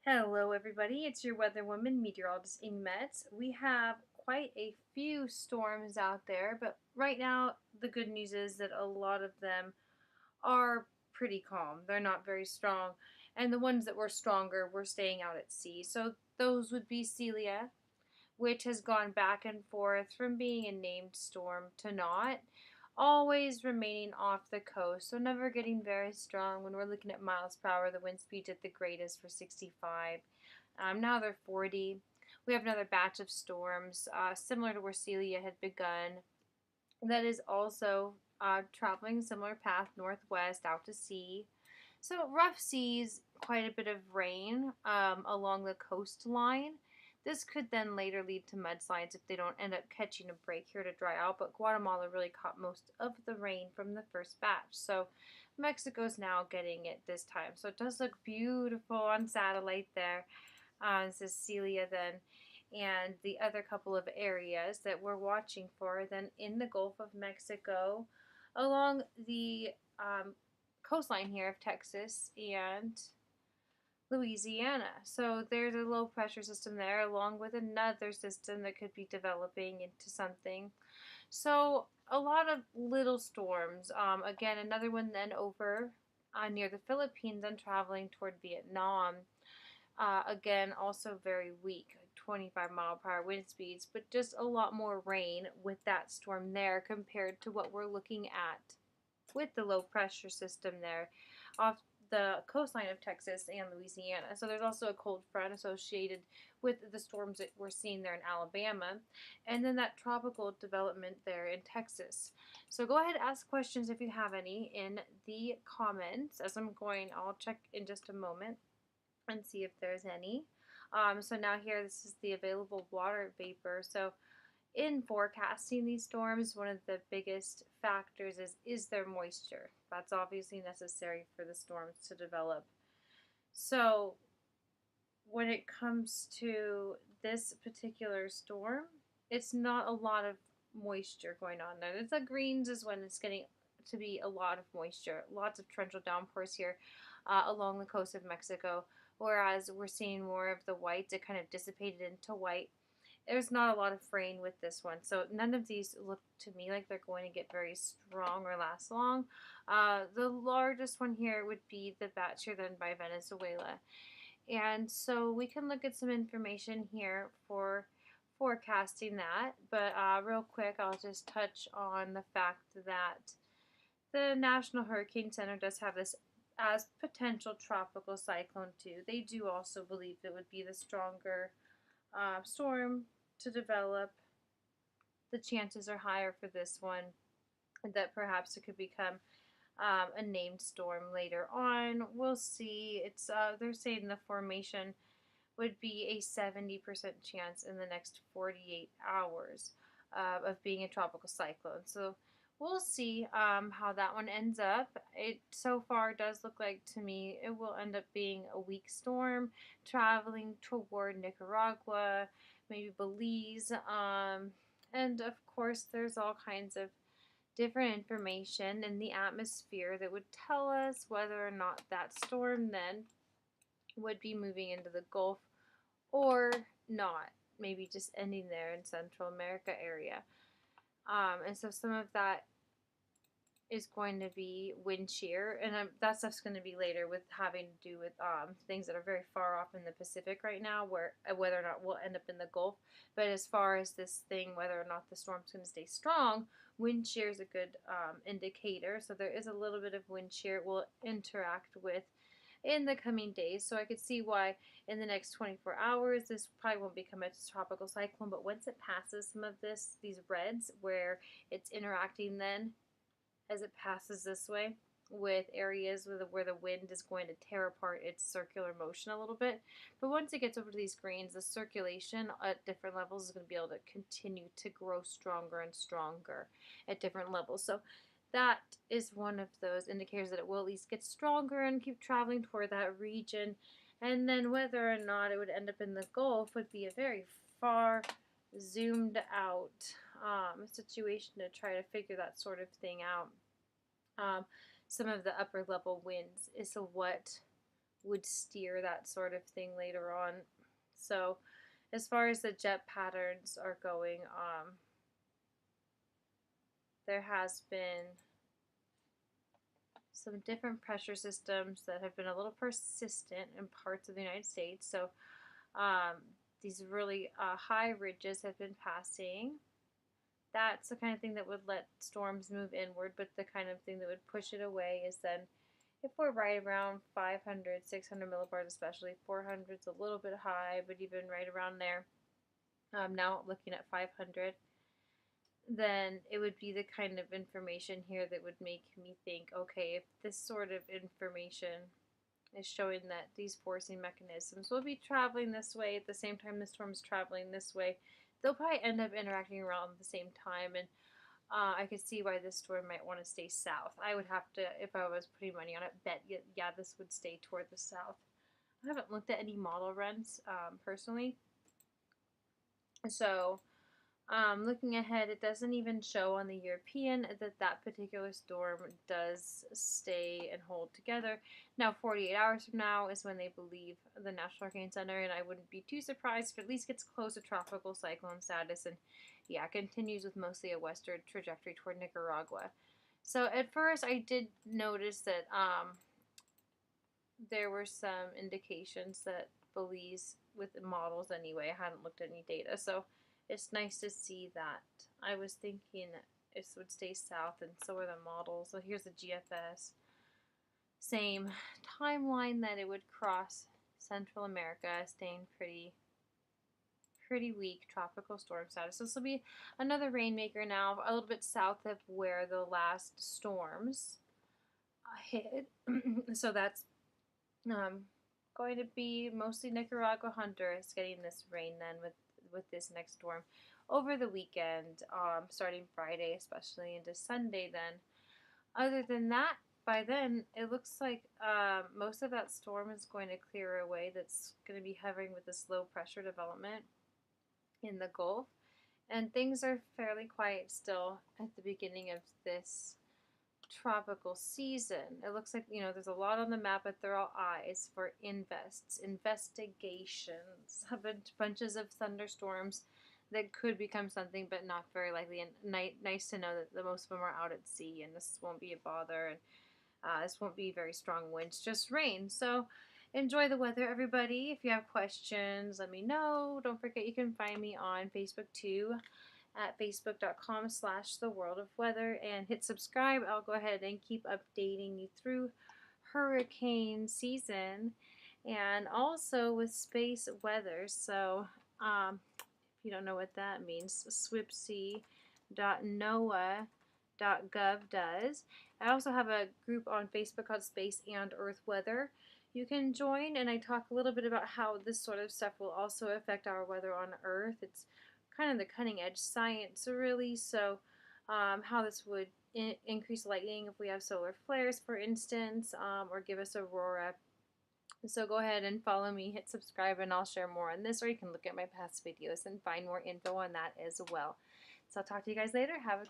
Hello, everybody. It's your weather woman, meteorologist Amy Metz. We have quite a few storms out there, but right now, the good news is that a lot of them are pretty calm. They're not very strong, and the ones that were stronger were staying out at sea. So, those would be Celia, which has gone back and forth from being a named storm to not, always remaining off the coast, so never getting very strong. When we're looking at miles per hour, the wind speeds at the greatest for 65. Now they're 40. We have another batch of storms, similar to where Celia had begun, that is also traveling a similar path northwest out to sea. So rough seas, quite a bit of rain along the coastline. This could then later lead to mudslides if they don't end up catching a break here to dry out. But Guatemala really caught most of the rain from the first batch. So Mexico's now getting it this time. So it does look beautiful on satellite there. This is Celia then. And the other couple of areas that we're watching for then in the Gulf of Mexico along the coastline here of Texas and Louisiana. So there's a low pressure system there, along with another system that could be developing into something. So a lot of little storms. Again, another one then over near the Philippines and traveling toward Vietnam. Again, also very weak, 25-mile-per-hour wind speeds, but just a lot more rain with that storm there compared to what we're looking at with the low pressure system there off the coastline of Texas and Louisiana. So there's also a cold front associated with the storms that we're seeing there in Alabama, and then that tropical development there in Texas. So go ahead, ask questions if you have any in the comments. I'll check in just a moment and see if there's any. So now here, this is the available water vapor. So in forecasting these storms, one of the biggest factors is there moisture? That's obviously necessary for the storms to develop. So when it comes to this particular storm, it's not a lot of moisture going on there. The greens is when it's getting to be a lot of moisture, lots of torrential downpours here along the coast of Mexico, whereas we're seeing more of the whites. It kind of dissipated into white. There's not a lot of rain with this one, so none of these look to me like they're going to get very strong or last long. The largest one here would be the batch here then by Venezuela. And so we can look at some information here for forecasting that. But real quick, I'll just touch on the fact that the National Hurricane Center does have this as potential tropical cyclone too. They do also believe it would be the stronger storm to develop. The chances are higher for this one that perhaps it could become a named storm later on. We'll see. It's they're saying the formation would be a 70% chance in the next 48 hours of being a tropical cyclone. So we'll see how that one ends up. It so far does look like to me it will end up being a weak storm traveling toward Nicaragua, maybe Belize, and of course there's all kinds of different information in the atmosphere that would tell us whether or not that storm then would be moving into the Gulf or not, maybe just ending there in Central America area. And so some of that is going to be wind shear, and that stuff's going to be later with having to do with things that are very far off in the Pacific right now, where whether or not we'll end up in the Gulf. But as far as this thing, whether or not the storm's going to stay strong, wind shear is a good indicator. So there is a little bit of wind shear it will interact with in the coming days. So I could see why in the next 24 hours this probably won't become a tropical cyclone, but once it passes some of these reds where it's interacting then as it passes this way with areas where the wind is going to tear apart its circular motion a little bit. But once it gets over to these greens, the circulation at different levels is going to be able to continue to grow stronger and stronger at different levels. So that is one of those indicators that it will at least get stronger and keep traveling toward that region. And then whether or not it would end up in the Gulf would be a very far zoomed out situation to try to figure that sort of thing out. Some of the upper level winds is what would steer that sort of thing later on. So, as far as the jet patterns are going, there has been some different pressure systems that have been a little persistent in parts of the United States. So, um, these really high ridges have been passing. That's the kind of thing that would let storms move inward, but the kind of thing that would push it away is then if we're right around 500, 600 millibars, especially 400 is a little bit high, but even right around there, now looking at 500, then it would be the kind of information here that would make me think, okay, if this sort of information is showing that these forcing mechanisms will be traveling this way at the same time the storm's traveling this way, they'll probably end up interacting around the same time. And I could see why this storm might want to stay south. I would have to, if I was putting money on it, bet yeah, this would stay toward the south. I haven't looked at any model runs personally. So looking ahead, it doesn't even show on the European that that particular storm does stay and hold together. Now, 48 hours from now is when they believe the National Hurricane Center, and I wouldn't be too surprised if it at least gets close to tropical cyclone status and, yeah, continues with mostly a westward trajectory toward Nicaragua. So at first, I did notice that there were some indications that Belize, with the models anyway, I hadn't looked at any data, so it's nice to see that. I was thinking it would stay south, and so are the models. So here's the GFS. Same timeline that it would cross Central America, staying pretty weak tropical storm status. So this will be another rainmaker now, a little bit south of where the last storms hit. So that's going to be mostly Nicaragua, Honduras getting this rain then with this next storm over the weekend, starting Friday, especially into Sunday then. Other than that, by then, it looks like most of that storm is going to clear away. That's going to be hovering with this low pressure development in the Gulf. And things are fairly quiet still at the beginning of this tropical season. It looks like, there's a lot on the map, but they're all eyes for investigations, bunches of thunderstorms that could become something, but not very likely. And nice to know that the most of them are out at sea, and this won't be a bother, and this won't be very strong winds, just rain. So enjoy the weather, everybody. If you have questions, let me know. Don't forget you can find me on Facebook too, at facebook.com/theworldofweather, and hit subscribe. I'll go ahead and keep updating you through hurricane season and also with space weather. So if you don't know what that means, swipc.noaa.gov does. I also have a group on Facebook called Space and Earth Weather you can join, and I talk a little bit about how this sort of stuff will also affect our weather on Earth. It's kind of the cutting edge science, really. So how this would increase lightning if we have solar flares, for instance, or give us aurora. So go ahead and follow me, hit subscribe, and I'll share more on this, or you can look at my past videos and find more info on that as well. So I'll talk to you guys later. Have a